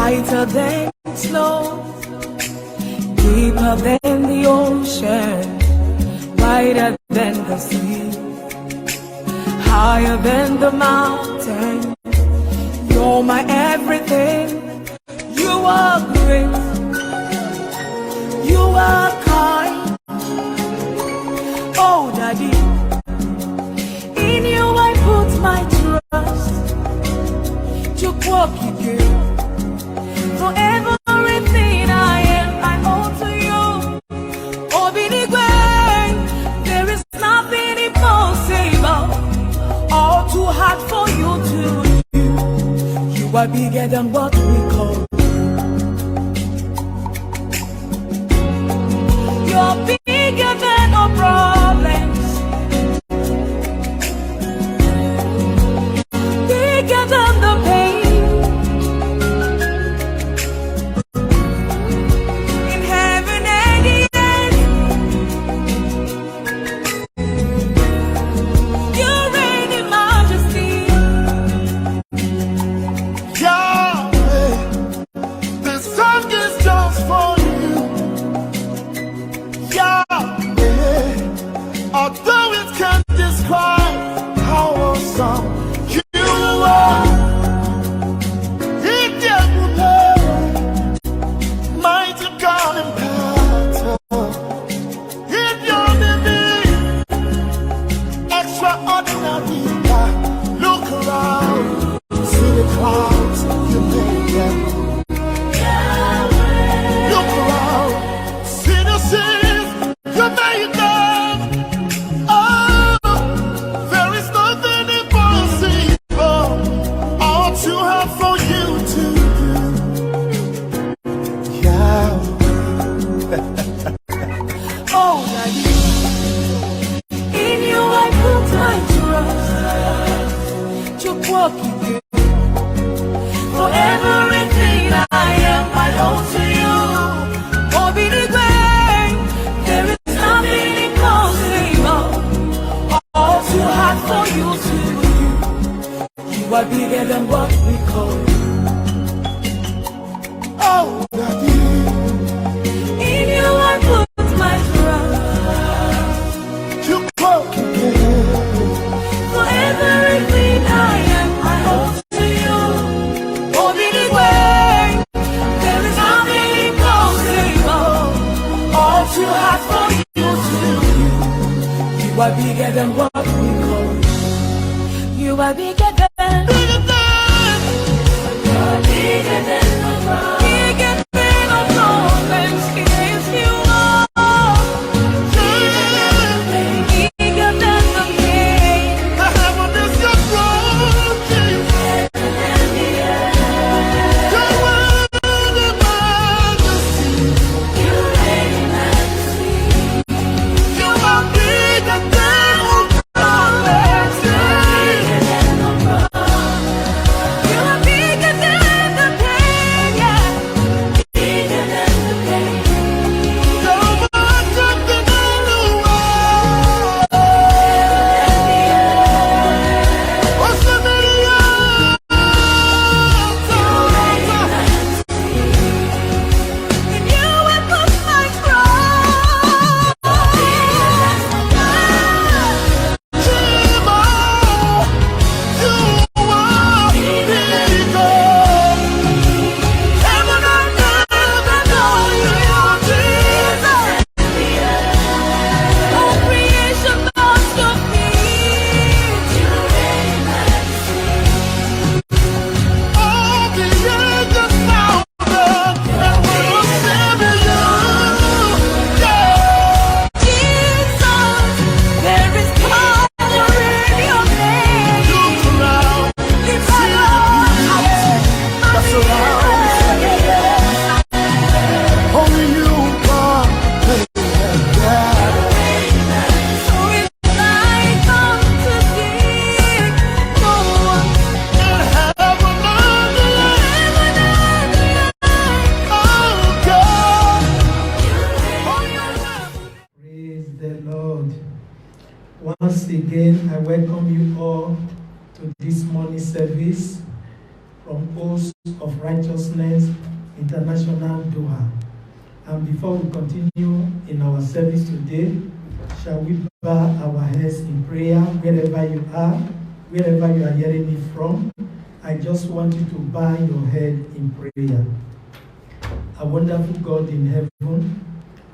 whiter than snow, deeper than the ocean, wider than the sea, higher than the mountain. You're my everything. You are great. You are kind. Oh, Daddy, in you I put my trust. To walk again. For everything I am, I owe to you. Obinigwe, there is nothing impossible, all too hard for you to do. You are bigger than what we call. You're bigger than our problems, bigger than the pain. In heaven and the earth, you reign in majesty. Yahweh, this song is just for you. Yahweh, although it can't describe how awesome you are. Mighty God in battle, in your name, extraordinary God. Look around, see the clouds, you made them. Look around, see the seas, you made them. Oh, there is nothing impossible, all too hard for you to do. Oh, Daddy, in you I put my trust. To walk again. For everything I am, I owe to you. Obinigwe, there is nothing impossible, all too hard for you to do. You are bigger than what we call. Oh, Daddy, In you I put my trust. you walk again. For everything I am, I owe to you. Obinigwe, there is nothing impossible, all too hard for you to do. You are bigger than what we call. You are bigger than. Bigger than Bigger than the problem. Bigger than our problems. Yes, you are. Bigger than the pain. the heaven is your throne, Jesus. Your word in majesty. You are bigger than all problems. You are bigger than the pain, yeah. Bigger than the pain. You're larger than all the world. What's the million? In you I put my trust. All creation bows your feet. Jesus, there is power in your name. Lift high Only you are so it's light unto thee. No one in heaven and earth. Oh God. Praise the Lord. Once again, I welcome you all to this morning service. from Oaths of Righteousness International Doha. And before we continue in our service today, shall we bow our heads in prayer wherever you are hearing me from? I just want you to bow your head in prayer. Our wonderful God in heaven,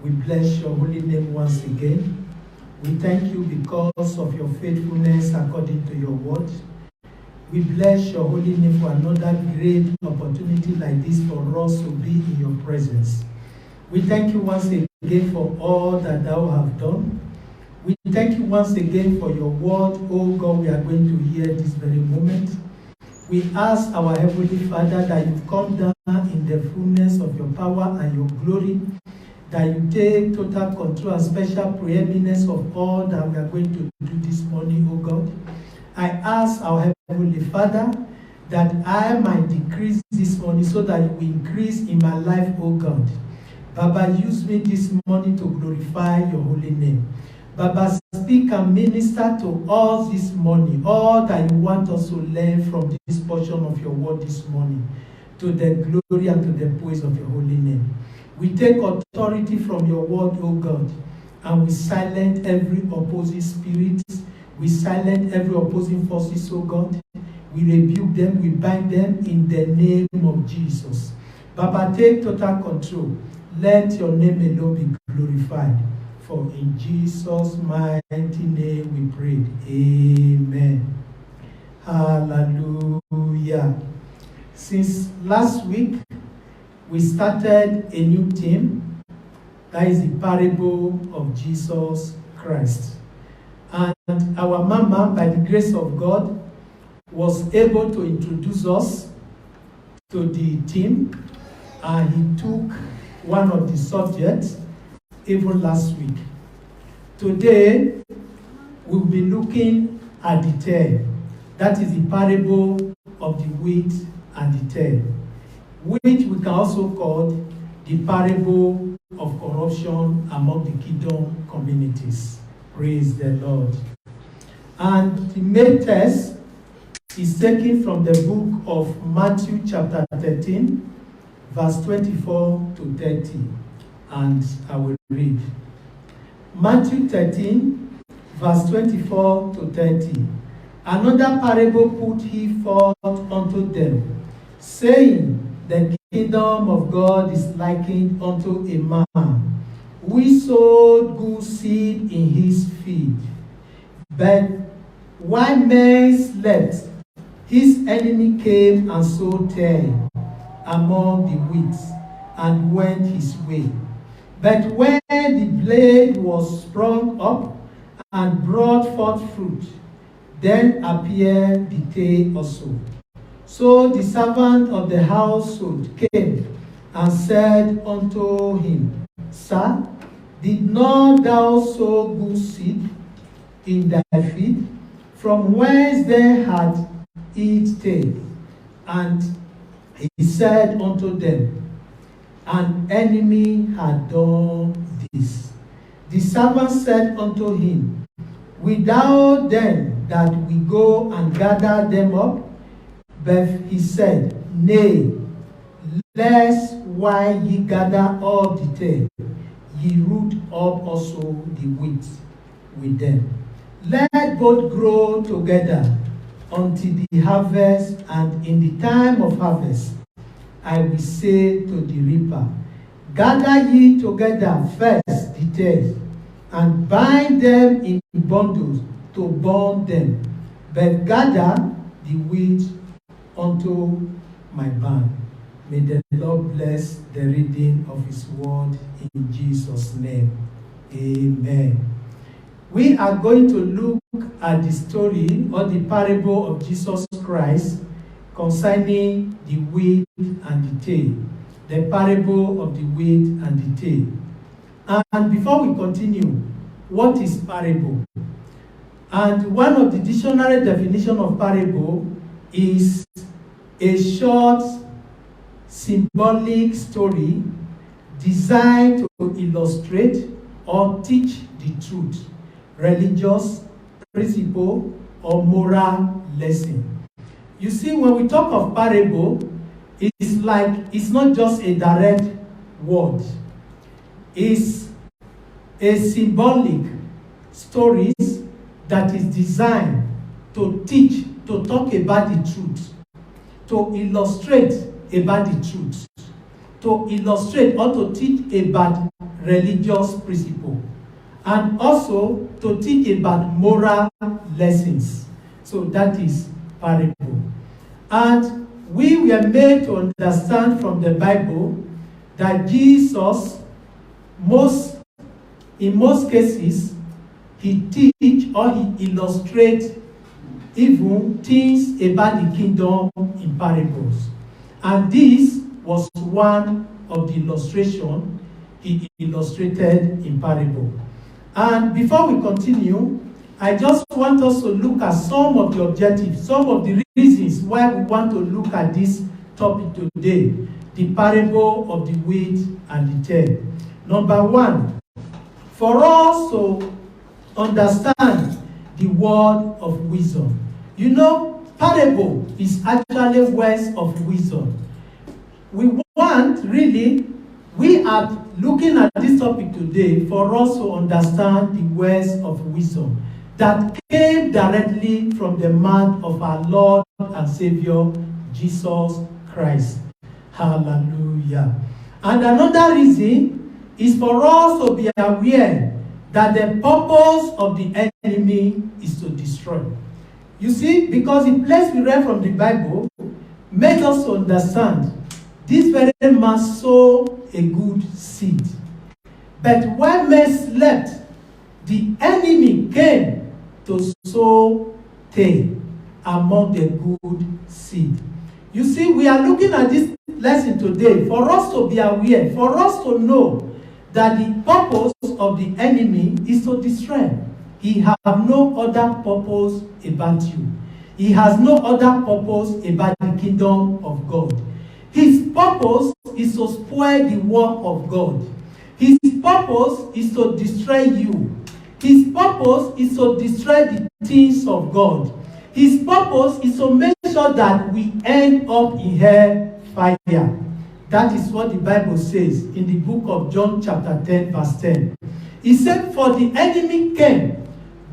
we bless your holy name once again. We thank you because of your faithfulness according to your word. We bless your holy name for another great opportunity like this for us to be in your presence. We thank you once again for all that thou have done. We thank you once again for your word, oh God, we are going to hear this very moment. We ask our Heavenly Father that you come down in the fullness of your power and your glory, that you take total control and special preeminence of all that we are going to do this morning, oh God. I ask our Heavenly Father that I might decrease this morning so that you will increase in my life, oh God. Baba, use me this morning to glorify your holy name. Baba, speak and minister to us this morning, all that you want us to learn from this portion of your word this morning, to the glory and to the praise of your holy name. We take authority from your word, O God, and we silence every opposing spirit. We silence every opposing forces, O God. We rebuke them, we bind them in the name of Jesus. Baba, take total control. Let your name alone be glorified. For in Jesus' mighty name we pray. Amen. Hallelujah. Since last week, we started a new theme. That is the parable of Jesus Christ. And our mama, by the grace of God, was able to introduce us to the theme. And he took one of the subjects even last week. Today, we'll be looking at the tale. That is the parable of the wheat and the tale, which we can also call the parable of corruption among the kingdom communities. Praise the Lord. And the main text is taken from the book of Matthew chapter 13, verse 24 to 30. And I will read. Matthew 13, verse 24 to 30. Another parable put he forth unto them, saying, the kingdom of God is likened unto a man, which sowed good seed in his field. But while men slept, his enemy came and sowed tares among the wheat, and went his way. But when the blade was sprung up and brought forth fruit, then appeared the tare also. So the servant of the household came and said unto him, Sir, did not thou sow good seed in thy field? From whence then had it tare? And he said unto them, an enemy had done this. The servant said unto him, Wilt thou then that we go and gather them up? But he said, Nay, lest while ye gather all the tare, ye root up also the wheat with them. Let both grow together until the harvest, and in the time of harvest I will say to the reaper, Gather ye together first the tares, and bind them in bundles to burn them, but gather the wheat unto my barn. May the Lord bless the reading of his word in Jesus' name. Amen. We are going to look at the story or the parable of Jesus Christ concerning the wheat and the tare. The parable of the wheat and the tare. And before we continue, what is parable? And one of the dictionary definition of parable is a short symbolic story designed to illustrate or teach the truth, religious principle, or moral lesson. You see, when we talk of parable, it's like, it's not just a direct word. It's a symbolic stories that is designed to teach, to talk about the truth, to illustrate about the truth, to illustrate or to teach about religious principle, and also to teach about moral lessons. So that is parable. And we were made to understand from the Bible that Jesus, in most cases, he teach or he illustrates even things about the kingdom in parables. And this was one of the illustration he illustrated in parable. And before we continue, I just want us to look at some of the objectives, some of the reasons why we want to look at this topic today, the parable of the wheat and the tare. Number one, for us to understand the word of wisdom. You know, parable is actually words of wisdom. We are looking at this topic today for us to understand the words of wisdom that came directly from the mouth of our Lord and Savior, Jesus Christ. Hallelujah. And another reason is for us to be aware that the purpose of the enemy is to destroy. You see, because the place we read from the Bible made us to understand this very man sowed a good seed. But when men slept, the enemy came to sow tare among the good seed. You see, we are looking at this lesson today for us to be aware, for us to know that the purpose of the enemy is to destroy. He has no other purpose about you. He has no other purpose about the kingdom of God. His purpose is to spoil the work of God. His purpose is to destroy you. His purpose is to destroy the things of God. His purpose is to make sure that we end up in hell fire. That is what the Bible says in the book of John chapter 10 verse 10. He said, for the enemy came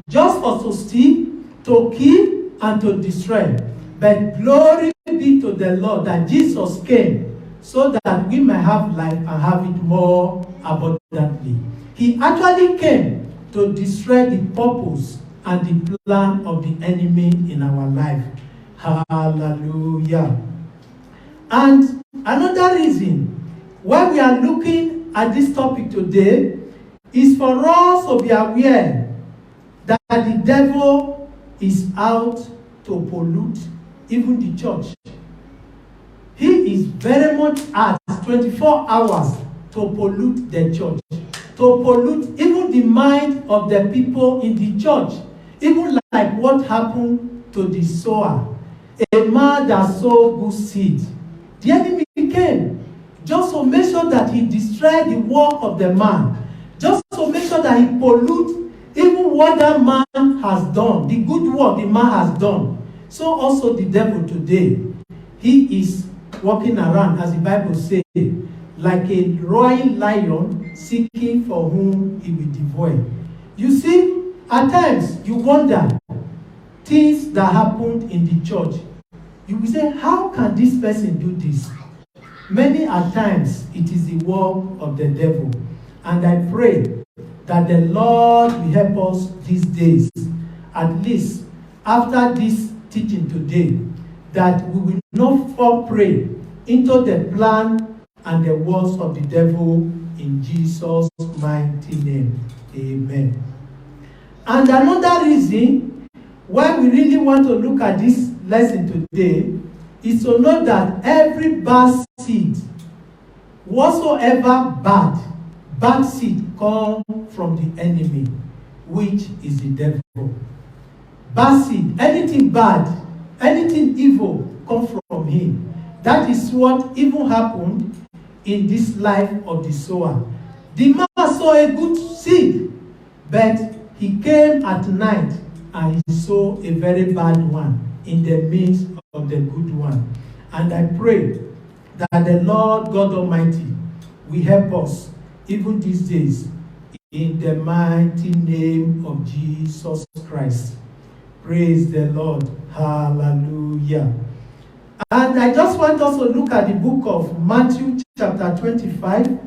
just for to steal, to kill, and to destroy. But glory be to the Lord that Jesus came so that we may have life and have it more abundantly. He actually came to destroy the purpose and the plan of the enemy in our life. Hallelujah. And another reason why we are looking at this topic today is for us to be aware that the devil is out to pollute even the church. He is very much at 24 hours to pollute the church, to pollute even the mind of the people in the church, even like what happened to the sower, a man that sowed good seed. The enemy came just to make sure that he destroyed the work of the man, just to make sure that he pollutes even what that man has done, the good work the man has done. So also the devil today, he is walking around, as the Bible says, like a roaring lion seeking for whom he will devour. You see, at times you wonder things that happened in the church. You will say, how can this person do this? Many at times it is the work of the devil. And I pray that the Lord will help us these days, at least after this teaching today, that we will not fall prey into the plan and the works of the devil in Jesus' mighty name. Amen. And another reason why we really want to look at this lesson today is to know that every bad seed, whatsoever bad seed come from the enemy, which is the devil. Bad seed, anything bad, anything evil come from him. That is what even happened in this life of the sower. The man saw a good seed, but he came at night and he saw a very bad one in the midst the good one. And I pray that the Lord God Almighty will help us even these days in the mighty name of Jesus Christ. Praise the Lord. Hallelujah. And I just want us to look at the book of Matthew chapter 25,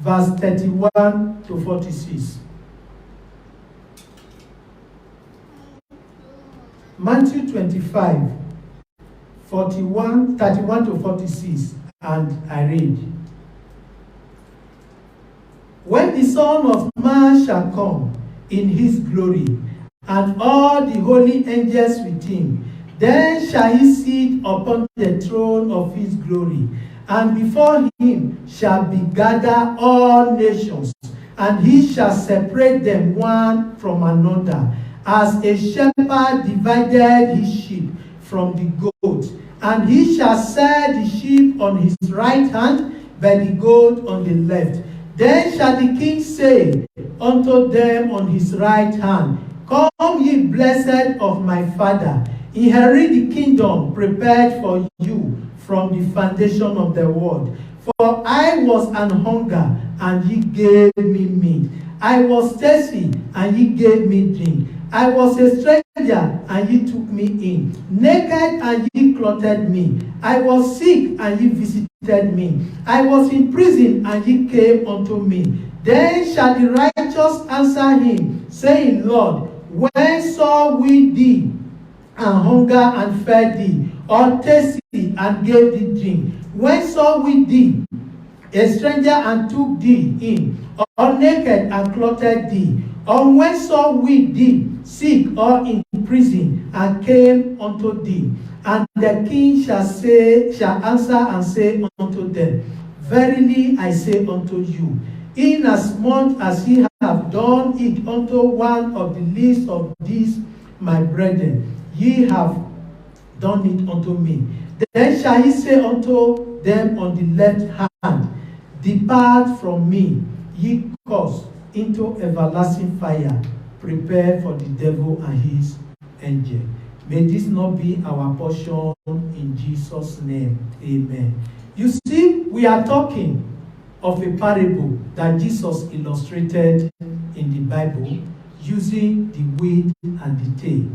verse 31 to 46. Matthew 25, 31 to 46, and I read. When the Son of Man shall come in his glory, and all the holy angels with him, then shall he sit upon the throne of his glory, and before him shall be gathered all nations, and he shall separate them one from another, as a shepherd divided his sheep from the goats. And he shall set the sheep on his right hand, but the goat on the left. Then shall the king say unto them on his right hand, Come ye blessed of my Father, inherit the kingdom prepared for you from the foundation of the world. For I was an hunger, and ye gave me meat. I was thirsty, and ye gave me drink. I was a stranger, and ye took me in. Naked, and ye clothed me. I was sick, and ye visited me. I was in prison, and ye came unto me. Then shall the righteous answer him, saying, Lord, when saw we thee and hunger and fed thee, or thirsty and gave thee drink? When saw we thee a stranger and took thee in, or naked and clothed thee? Or when saw we thee sick or in prison and came unto thee? And the king shall answer and say unto them, Verily I say unto you, inasmuch as ye have done it unto one of the least of these my brethren, ye have done it unto me. Then shall he say unto them on the left hand, Depart from me, ye cursed, into everlasting fire, prepared for the devil and his angel. May this not be our portion in Jesus' name. Amen. You see, we are talking of a parable that Jesus illustrated in the Bible using the wheat and the tail.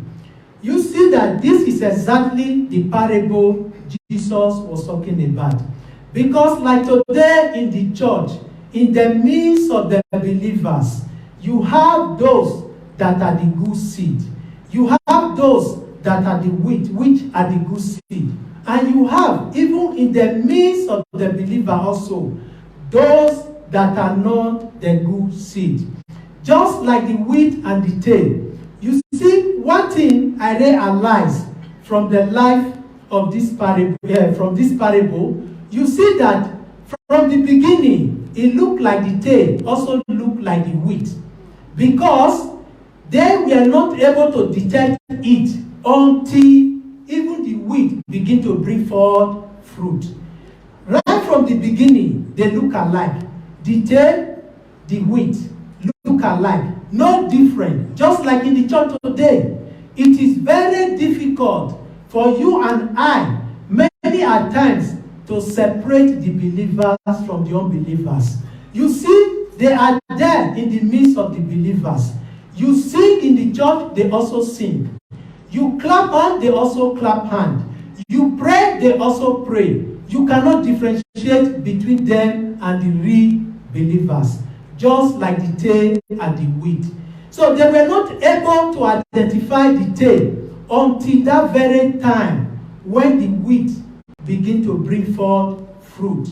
You see that this is exactly the parable Jesus was talking about. Because like today in the church, in the midst of the believers, you have those that are the good seed. You have those that are the wheat, which are the good seed. And you have, even in the midst of the believer also, those that are not the good seed. Just like the wheat and the tail. You see, one thing I realized from the life of this parable, you see that from the beginning, it looked like the tail, also looked like the wheat. Because they were not able to detect it until even the wheat begin to bring forth fruit. Right from the beginning, they look alike. The tail, the wheat, look alike. No different. Just like in the church today. It is very difficult for you and I, many at times, to separate the believers from the unbelievers. You see, they are there in the midst of the believers. You sing in the church, they also sing. You clap hand, they also clap hand. You pray, they also pray. You cannot differentiate between them and the real believers, just like the tail and the wheat. So they were not able to identify the tail until that very time when the wheat begin to bring forth fruit.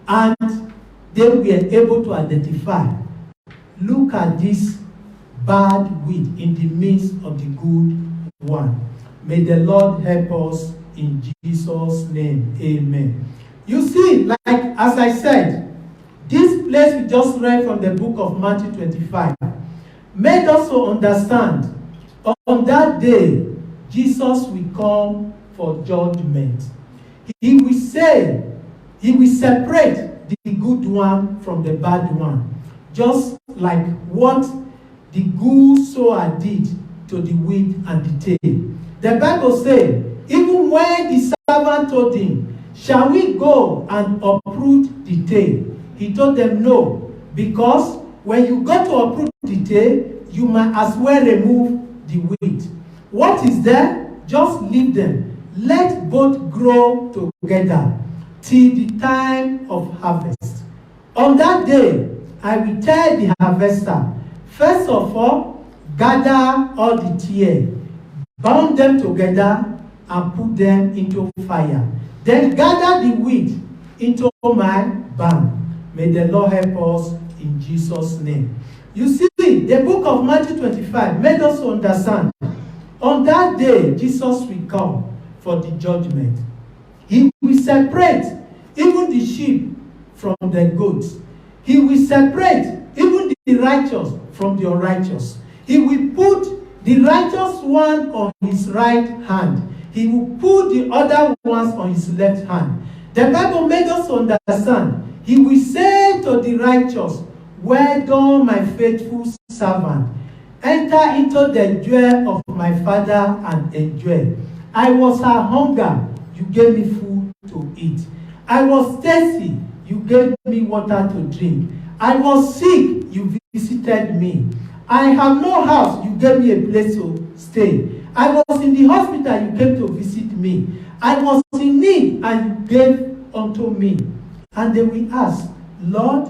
And they were able to identify, look at this bad wheat in the midst of the good one. May the Lord help us in Jesus' name. Amen. You see, like as I said, this place we just read from the book of Matthew 25 made us to understand on that day, Jesus will come for judgment. He will say, he will separate the good one from the bad one. Just like what the good sower did to the wheat and the tail. The Bible says, Even when the servant told him, shall we go and uproot the tail? He told them no, because when you go to uproot the tail, you might as well remove the wheat. What is there? Just leave them. Let both grow together till the time of harvest. On that day, I will tell the harvester, first of all, gather all the tares, bound them together, and put them into fire. Then gather the wheat into my barn. May the Lord help us in Jesus' name. You see, the book of Matthew 25 made us understand. On that day, Jesus will come for the judgment. He will separate even the sheep from the goats. He will separate even the righteous from the unrighteous. He will put the righteous one on his right hand. He will put the other ones on his left hand. The Bible made us understand. He will say to the righteous, well done, my faithful servant. Enter into the joy of my Father and enjoy. I was a hunger, you gave me food to eat. I was thirsty, you gave me water to drink. I was sick, you visited me. I have no house, you gave me a place to stay. I was in the hospital, you came to visit me. I was in need, and you gave unto me. And then we ask, Lord,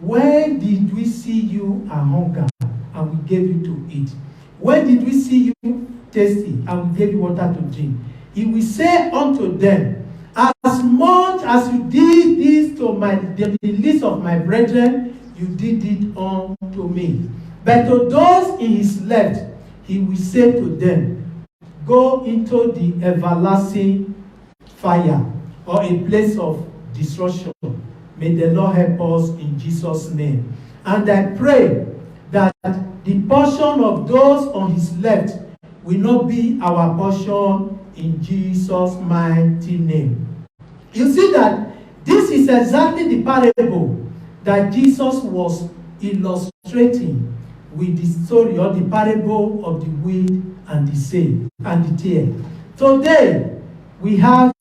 when did we see you a hunger and we gave you to eat? When did we see you thirsty and we gave you water to drink? He will say unto them, as much as you did this to the least of my brethren, you did it unto me. But to those in his left, he will say to them, go into the everlasting fire, or a place of destruction. May the Lord help us in Jesus' name. And I pray that the portion of those on his left will not be our portion in Jesus' mighty name. You see that this is exactly the parable that Jesus was illustrating with the story or the parable of the wheat and the seed and the tare. Today, we are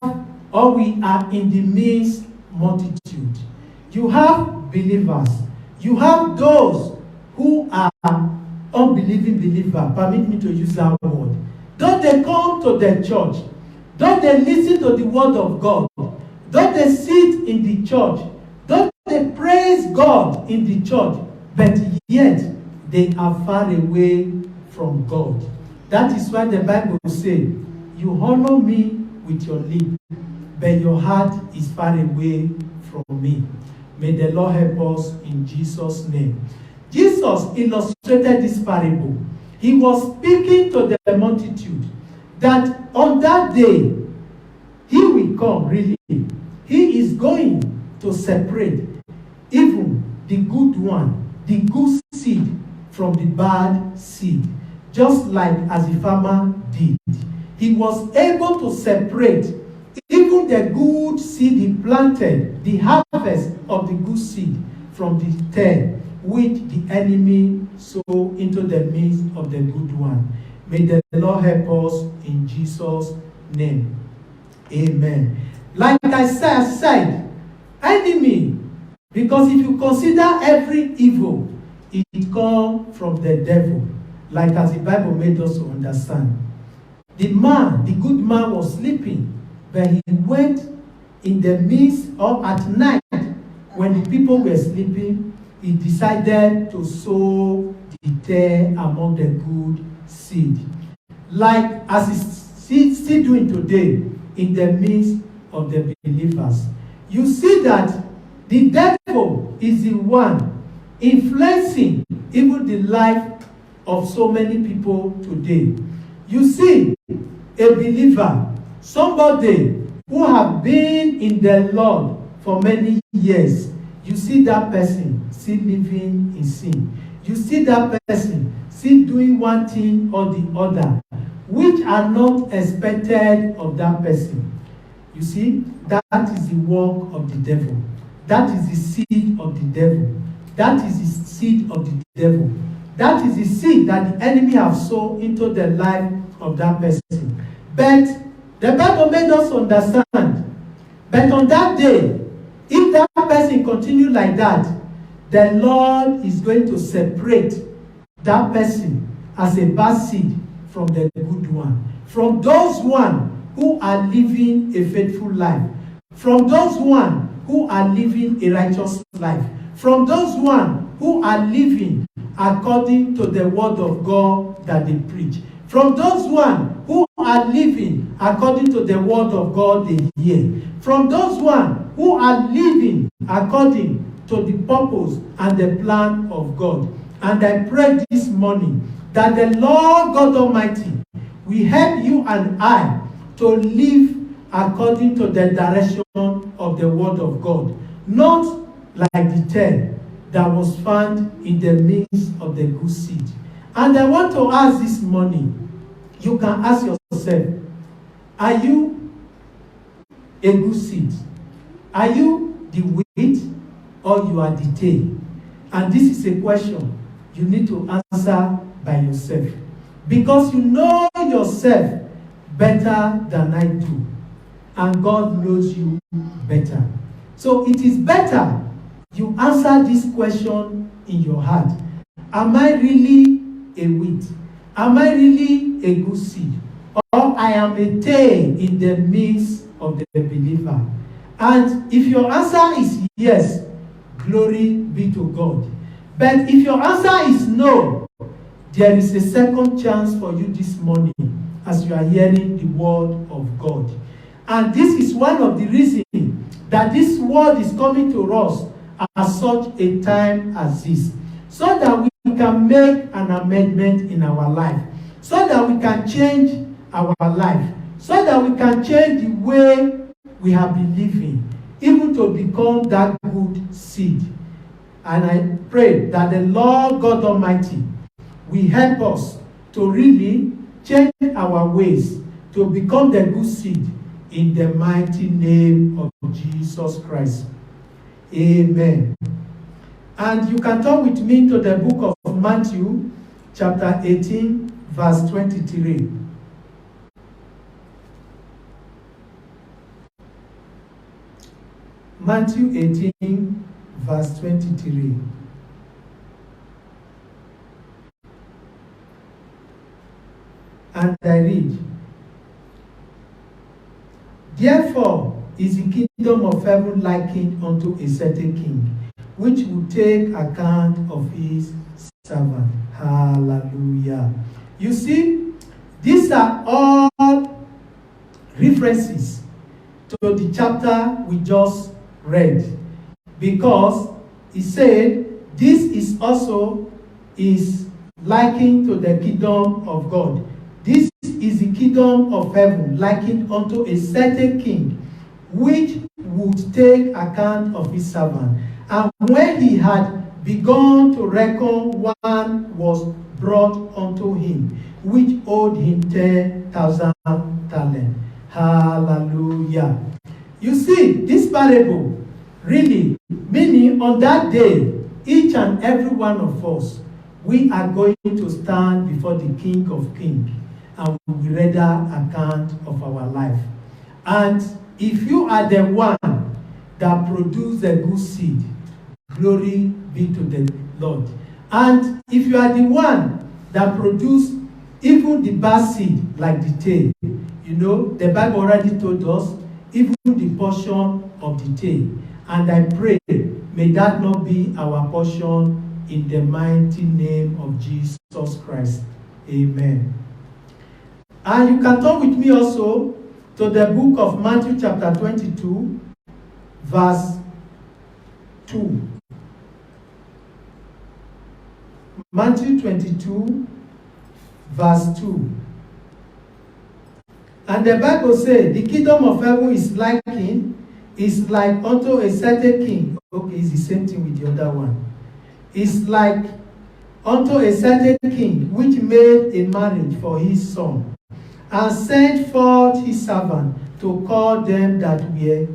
in the midst multitude. You have believers. You have those who are unbelieving believers. Permit me to use that word. Don't they come to the church? Don't they listen to the word of God? Don't they sit in the church? Don't they praise God in the church? But yet, they are far away from God. That is why the Bible says, you honor me with your lips, but your heart is far away from me. May the Lord help us in Jesus' name. Jesus illustrated this parable. He was speaking to the multitude that on that day, he will come, really. He is going to separate even the good one, the good seed, from the bad seed, just like as the farmer did. He was able to separate even the good seed he planted, the harvest of the good seed, from the tare which the enemy sowed into the midst of the good one. May the Lord help us in Jesus' name. Amen. Like I said, enemy, because if you consider every evil, it comes from the devil, like as the Bible made us to understand. The good man was sleeping, but he went in the midst or at night when the people were sleeping, he decided to sow the tare among the good seed. Like as he's still doing today in the midst of the believers. You see that the devil is the one influencing even the life of so many people today. You see, a believer, somebody who have been in the Lord for many years, you see that person still living in sin. You see that person still doing one thing or the other, which are not expected of that person. You see, that is the work of the devil. That is the seed of the devil. That is the seed of the devil. That is the seed that the enemy has sown into the life of that person. But The Bible made us understand. But on that day, if that person continue like that, the Lord is going to separate that person as a bad seed from the good one. From those one who are living a faithful life. From those one who are living a righteous life. From those one who are living according to the word of God that they preach. From those one who are living according to the word of God they hear. From those one who are living according to the purpose and the plan of God. And I pray this morning that the Lord God Almighty will help you and I to live according to the direction of the word of God. Not like the tail that was found in the midst of the good seed. And I want to ask this morning, you can ask yourself, are you a good seed? Are you the wheat or you are the tail? And this is a question you need to answer by yourself. Because you know yourself better than I do. And God knows you better. So it is better you answer this question in your heart. Am I really a wheat? Am I really a good seed? Or I am a tail in the midst of the believer? And if your answer is yes, glory be to God. But if your answer is no, there is a second chance for you this morning as you are hearing the word of God. And this is one of the reasons that this word is coming to us at such a time as this. So that we can make an amendment in our life. So that we can change our life. So that we can change the way we have been living. Even to become that good seed. And I pray that the Lord God Almighty will help us to really change our ways. To become the good seed. In the mighty name of Jesus Christ. Amen. And you can turn with me to the book of Matthew, chapter 18, verse 23. Matthew 18, verse 23. And I read, therefore is the kingdom of heaven likened unto a certain king, which will take account of his servant. Hallelujah. You see, these are all references to the chapter we just read. Because he said, this is also is likened to the kingdom of God. This is the kingdom of heaven, likened unto a certain king, which would take account of his servant. And when he had begun to reckon, one was brought unto him, which owed him 10,000 talents. Hallelujah. You see, this parable, really, meaning on that day, each and every one of us, we are going to stand before the King of Kings, and we will render account of our life. And if you are the one that produced a good seed, glory be to the Lord. And if you are the one that produced even the bad seed, like the tail, you know, the Bible already told us, even the portion of the tail. And I pray, may that not be our portion in the mighty name of Jesus Christ. Amen. And you can turn with me also to the book of Matthew chapter 22, verse 2. Matthew 22, verse 2. And the Bible says, the kingdom of heaven is like unto a certain king. Okay, it's the same thing with the other one. It's like unto a certain king, which made a marriage for his son, and sent forth his servant to call them that were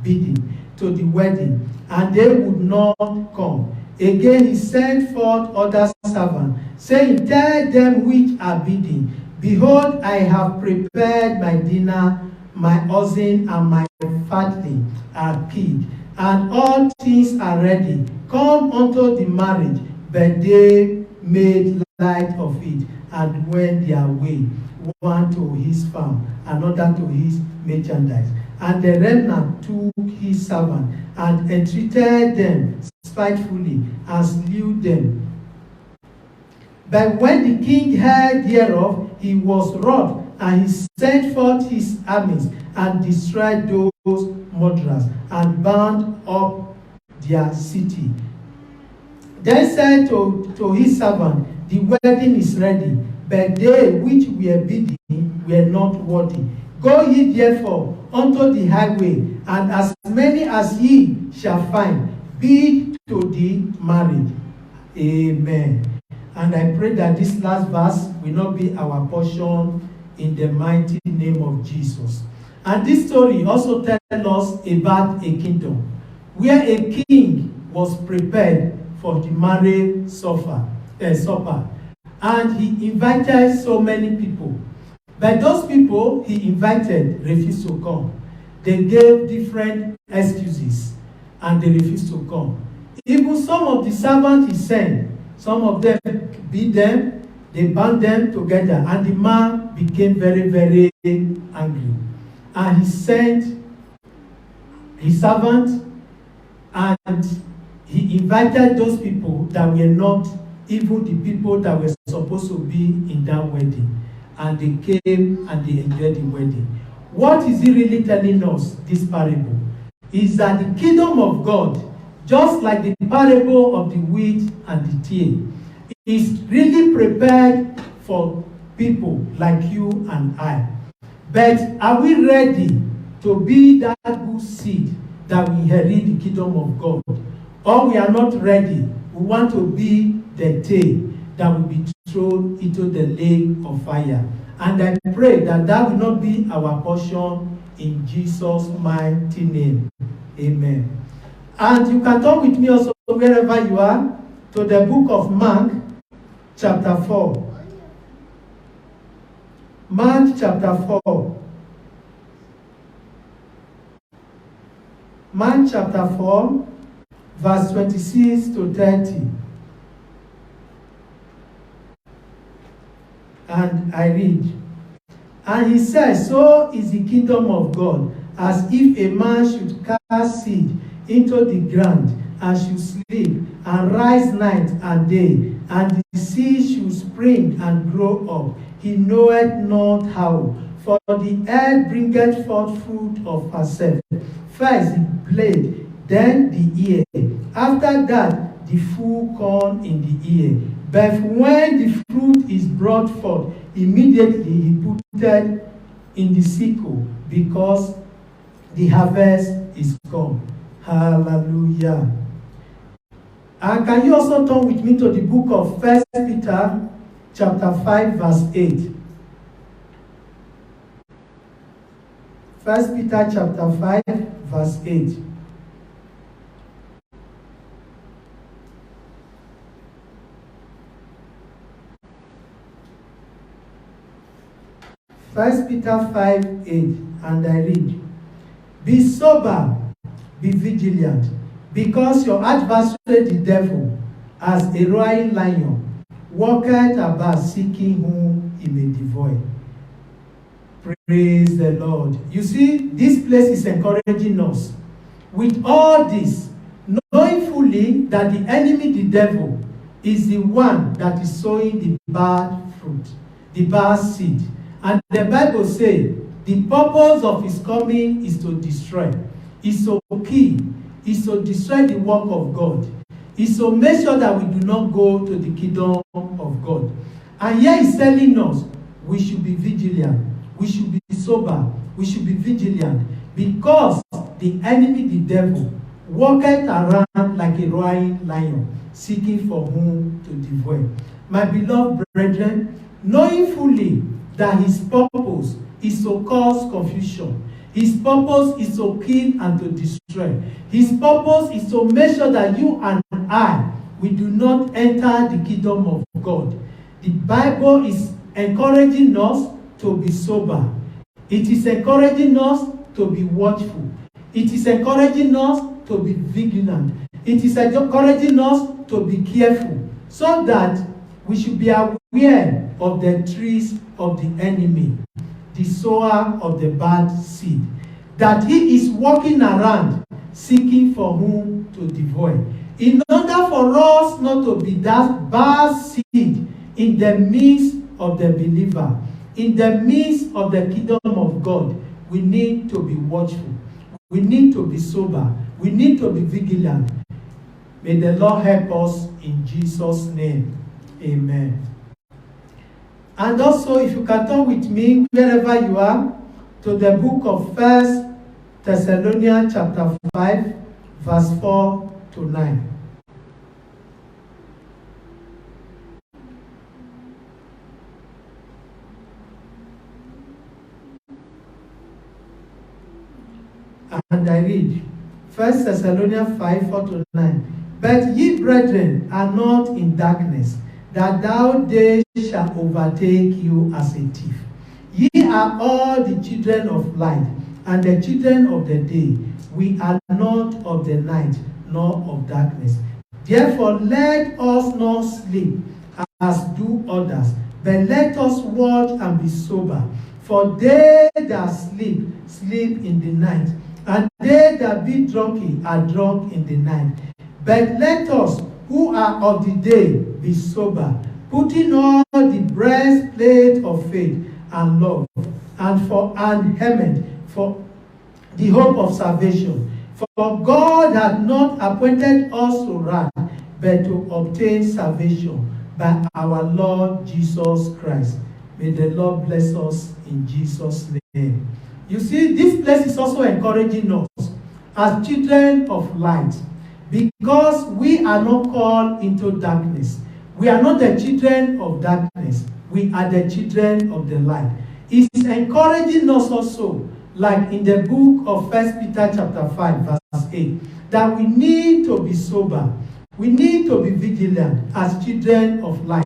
bidden to the wedding, and they would not come. Again he sent forth other servants, saying, tell them which are bidden, Behold, I have prepared my dinner, my oxen and my fatling are killed, and all things are ready. Come unto the marriage. But they made light of it, and went their way, one to his farm, another to his merchandise. And the remnant took his servant, and entreated them spitefully, and slew them. But when the king heard thereof, he was wroth, and he sent forth his armies, and destroyed those murderers, and burned up their city. Then said to his servant, the wedding is ready, but they which were bidden were not worthy. Go ye therefore unto the highway, and as many as ye shall find, bid to the marriage. Amen. And I pray that this last verse will not be our portion in the mighty name of Jesus. And this story also tells us about a kingdom where a king was prepared for the marriage supper. And he invited so many people. But those people he invited refused to come. They gave different excuses and they refused to come. Even some of the servants he sent, some of them beat them, they bound them together, and the man became very, very angry. And he sent his servant, and he invited those people that were not even the people that were supposed to be in that wedding. And they came and they enjoyed the wedding. What is he really telling us, this parable? Is that the kingdom of God, just like the parable of the wheat and the tear, is really prepared for people like you and I. But are we ready to be that good seed that we inherit the kingdom of God? Or we are not ready? We want to be the tail that will be thrown into the lake of fire. And I pray that that will not be our portion in Jesus' mighty name. Amen. And you can talk with me also wherever you are to the book of Mark, chapter 4. Mark chapter 4. Mark chapter 4, verse 26 to 30. And I read. And he says, so is the kingdom of God, as if a man should cast seed into the ground, and should sleep, and rise night and day, and the seed should spring and grow up. He knoweth not how. For the earth bringeth forth fruit of herself. First the blade, then the ear. After that, the full corn in the ear. But when the fruit is brought forth, immediately he put it in the sickle, because the harvest is come. Hallelujah. And can you also turn with me to the book of 1 Peter chapter 5, verse 8. 1 Peter chapter 5, verse 8. First Peter 5, 8, and I read, be sober, be vigilant, because your adversary the devil, as a roaring lion, walketh about seeking whom he may devour. Praise the Lord. You see, this place is encouraging us. With all this, knowing fully that the enemy, the devil, is the one that is sowing the bad fruit, the bad seed. And the Bible says, the purpose of his coming is to destroy, is to kill, is to destroy the work of God, is to make sure that we do not go to the kingdom of God. And here he's telling us, we should be vigilant, we should be sober, we should be vigilant, because the enemy, the devil, walketh around like a roaring lion, seeking for whom to devour. My beloved brethren, knowing fully that his purpose is to cause confusion, his purpose is to kill and to destroy, his purpose is to make sure that you and I, we do not enter the kingdom of God. The Bible is encouraging us to be sober. It is encouraging us to be watchful. It is encouraging us to be vigilant. It is encouraging us to be careful, so that we should be aware of the trees of the enemy, the sower of the bad seed, that he is walking around seeking for whom to devour. In order for us not to be that bad seed in the midst of the believer, in the midst of the kingdom of God, we need to be watchful. We need to be sober. We need to be vigilant. May the Lord help us in Jesus' name. Amen. And also, if you can turn with me, wherever you are, to the book of 1 Thessalonians chapter 5, verse 4 to 9. And I read, 1 Thessalonians 5, 4 to 9. But ye, brethren, are not in darkness, that thou day shall overtake you as a thief. Ye are all the children of light, and the children of the day. We are not of the night, nor of darkness. Therefore let us not sleep, as do others, but let us watch and be sober. For they that sleep, sleep in the night, and they that be drunken are drunk in the night. But let us, who are of the day, be sober, putting on the breastplate of faith and love, and helmet for the hope of salvation. For God hath not appointed us to wrath, but to obtain salvation by our Lord Jesus Christ. May the Lord bless us in Jesus' name. You see, this place is also encouraging us as children of light, because we are not called into darkness. We are not the children of darkness. We are the children of the light. It's encouraging us also, like in the book of 1 Peter chapter 5, verse 8, that we need to be sober. We need to be vigilant as children of light.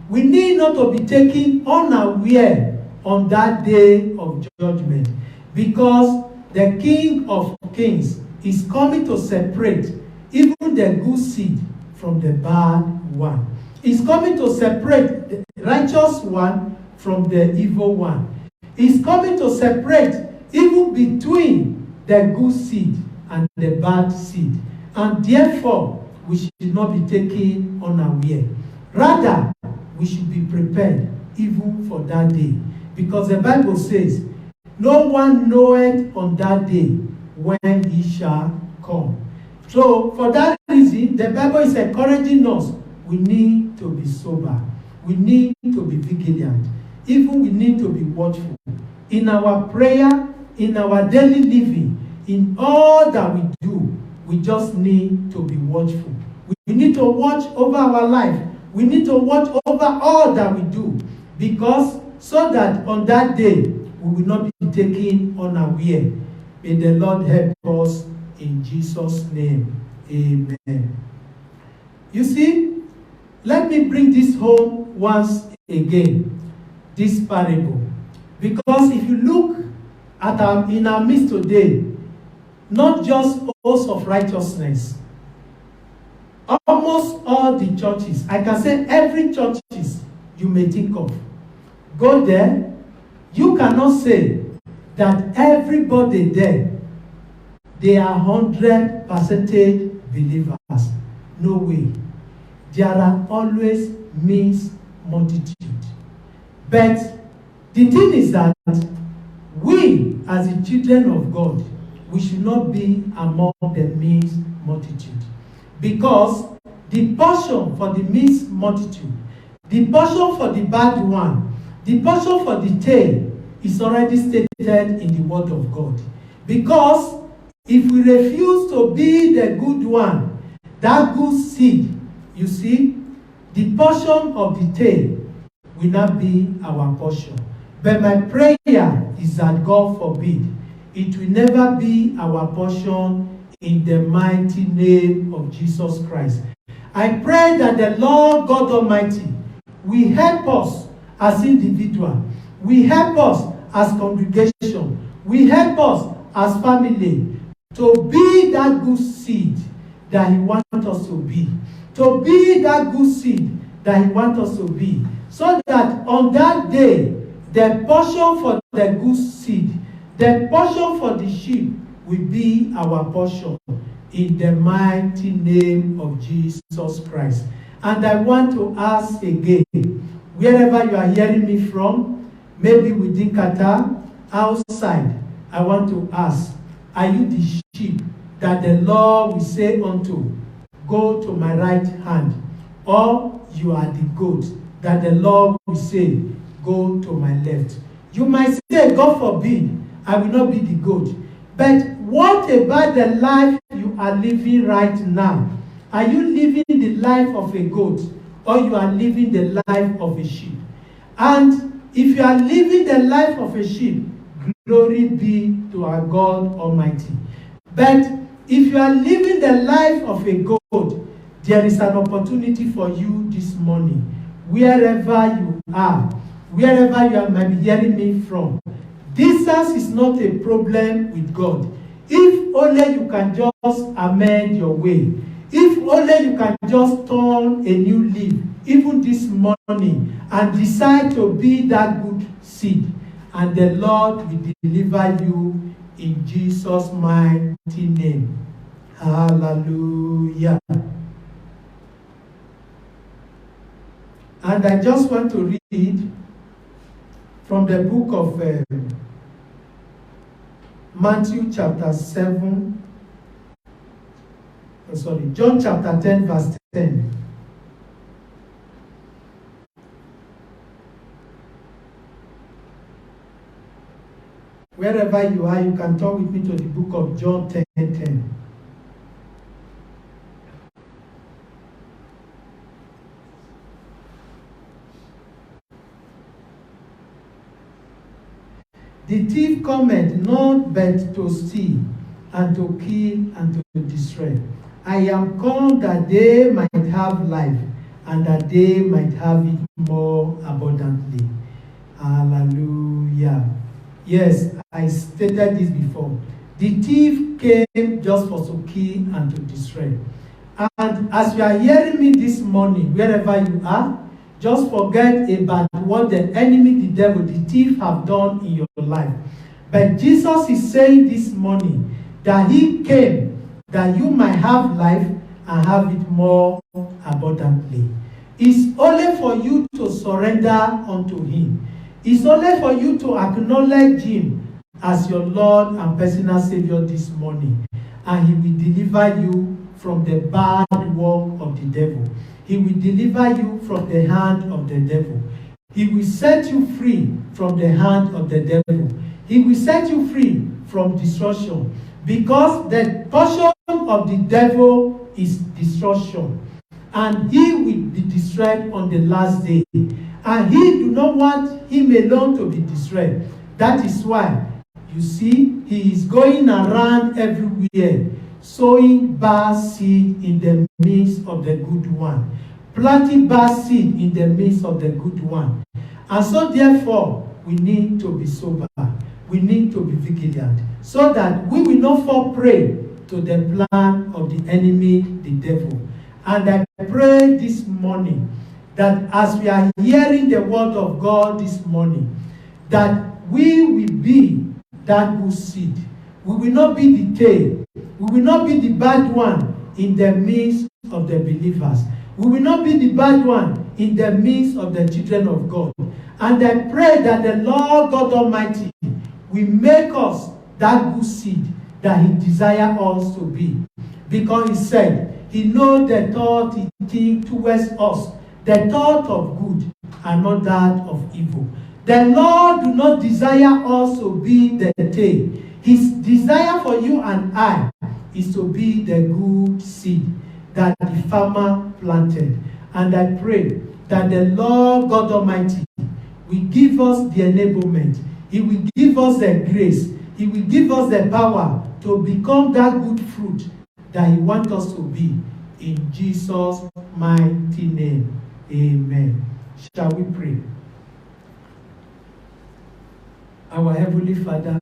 We need not to be taken unaware on that day of judgment, because the King of Kings is coming to separate even the good seed from the bad one. He's coming to separate the righteous one from the evil one. He's coming to separate even between the good seed and the bad seed. And therefore, we should not be taken unaware. Rather, we should be prepared even for that day. Because the Bible says, no one knoweth on that day when he shall come. So, for that reason, the Bible is encouraging us. We need to be sober. We need to be vigilant. Even we need to be watchful. In our prayer, in our daily living, in all that we do, we just need to be watchful. We need to watch over our life. We need to watch over all that we do, because so that on that day, we will not be taken unaware. May the Lord help us in Jesus' name. Amen. You see, let me bring this home once again, this parable. Because if you look at in our midst today, not just oaths of righteousness, almost all the churches, I can say every churches you may think of, go there, you cannot say that everybody there, they are 100% believers. No way. There are always mixed multitude. But the thing is that we, as the children of God, we should not be among the mixed multitude. Because the portion for the mixed multitude, the portion for the bad one, the portion for the tail is already stated in the Word of God. Because if we refuse to be the good one, that good seed, you see, the portion of the tail will not be our portion. But my prayer is that God forbid, it will never be our portion in the mighty name of Jesus Christ. I pray that the Lord God Almighty will help us as individual. Will help us as congregation. Will help us as family to be that good seed that He wants us to be. To be that good seed that He wants us to be. So that on that day, the portion for the good seed, the portion for the sheep will be our portion in the mighty name of Jesus Christ. And I want to ask again, wherever you are hearing me from, maybe within Qatar, outside, I want to ask, are you the sheep that the Lord will say unto, go to my right hand? Or you are the goat that the Lord will say, go to my left? You might say, God forbid, I will not be the goat. But what about the life you are living right now? Are you living the life of a goat, or you are living the life of a sheep? And if you are living the life of a sheep, glory be to our God Almighty. But if you are living the life of a goat, there is an opportunity for you this morning, wherever you are, wherever you might be hearing me from. Distance is not a problem with God. If only you can just amend your way. If only you can just turn a new leaf, even this morning, and decide to be that good seed, and the Lord will deliver you in Jesus' mighty name. Hallelujah. And I just want to read from the book of Matthew chapter 7, John chapter 10, verse 10. Wherever you are, you can turn with me to the book of John 10:10. The thief cometh not but to steal, and to kill, and to destroy. I am come that they might have life, and that they might have it more abundantly. Hallelujah. Yes, I stated this before. The thief came just for to kill and to destroy. And as you are hearing me this morning, wherever you are, just forget about what the enemy, the devil, the thief have done in your life. But Jesus is saying this morning that He came that you might have life and have it more abundantly. It's only for you to surrender unto Him. It's only for you to acknowledge Him as your Lord and personal Savior this morning. And He will deliver you from the bad work of the devil. He will deliver you from the hand of the devil. He will set you free from the hand of the devil. He will set you free from destruction. Because the portion of the devil is destruction. And he will be destroyed on the last day. And he do not want him alone to be destroyed. That is why, you see, he is going around everywhere, sowing bad seed in the midst of the good one. Planting bad seed in the midst of the good one. And so therefore, we need to be sober. We need to be vigilant, so that we will not fall prey to the plan of the enemy, the devil. And I pray this morning that as we are hearing the word of God this morning, that we will be that good seed. We will not be the tail. We will not be the bad one in the midst of the believers. We will not be the bad one in the midst of the children of God. And I pray that the Lord God Almighty will make us that good seed that He desires us to be. Because He said, He knows the thought He thinks towards us, the thought of good and not that of evil. The Lord do not desire us to be the tail. His desire for you and I is to be the good seed that the farmer planted. And I pray that the Lord God Almighty will give us the enablement. He will give us the grace. He will give us the power to become that good fruit that He wants us to be. In Jesus' mighty name, amen. Shall we pray? Our Heavenly Father,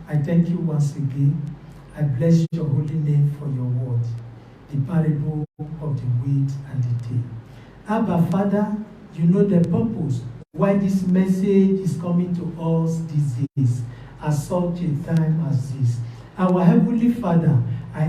I thank you once again. I bless your holy name for your word, the parable of the wheat and the tail. Abba, Father, you know the purpose why this message is coming to us these days, at such a time as this. Our Heavenly Father, I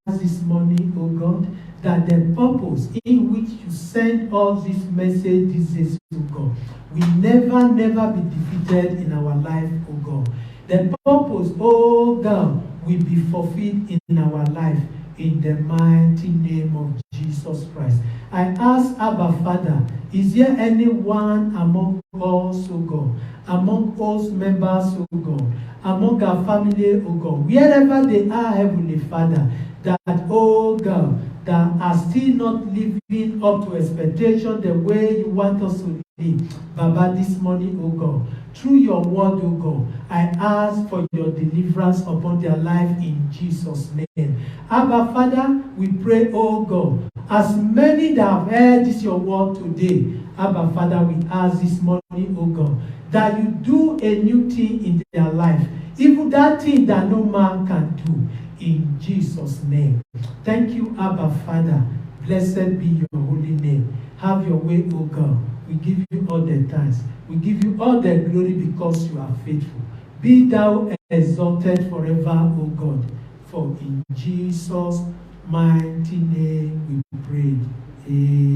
ask this morning, O God, that the purpose in which you send us this message these days, O God, will never be defeated in our life, O God. The purpose, O God, will be fulfilled in our life in the mighty name of Jesus Christ. I ask Abba Father, is there anyone among us, O God, among us members, O God, among our family, O God, wherever they are, Heavenly Father, that, O God, that are still not living up to expectation the way you want us to live, Baba, this morning, O God, through your word, O God, I ask for your deliverance upon their life in Jesus' name. Abba, Father, we pray, O God, as many that have heard this your word today, Abba, Father, we ask this morning, O God, that you do a new thing in their life, even that thing that no man can do, in Jesus' name. Thank you, Abba, Father. Blessed be your holy name. Have your way, O God. We give you all the thanks. We give you all the glory because you are faithful. Be thou exalted forever, O God. For in Jesus' mighty name we pray. Amen.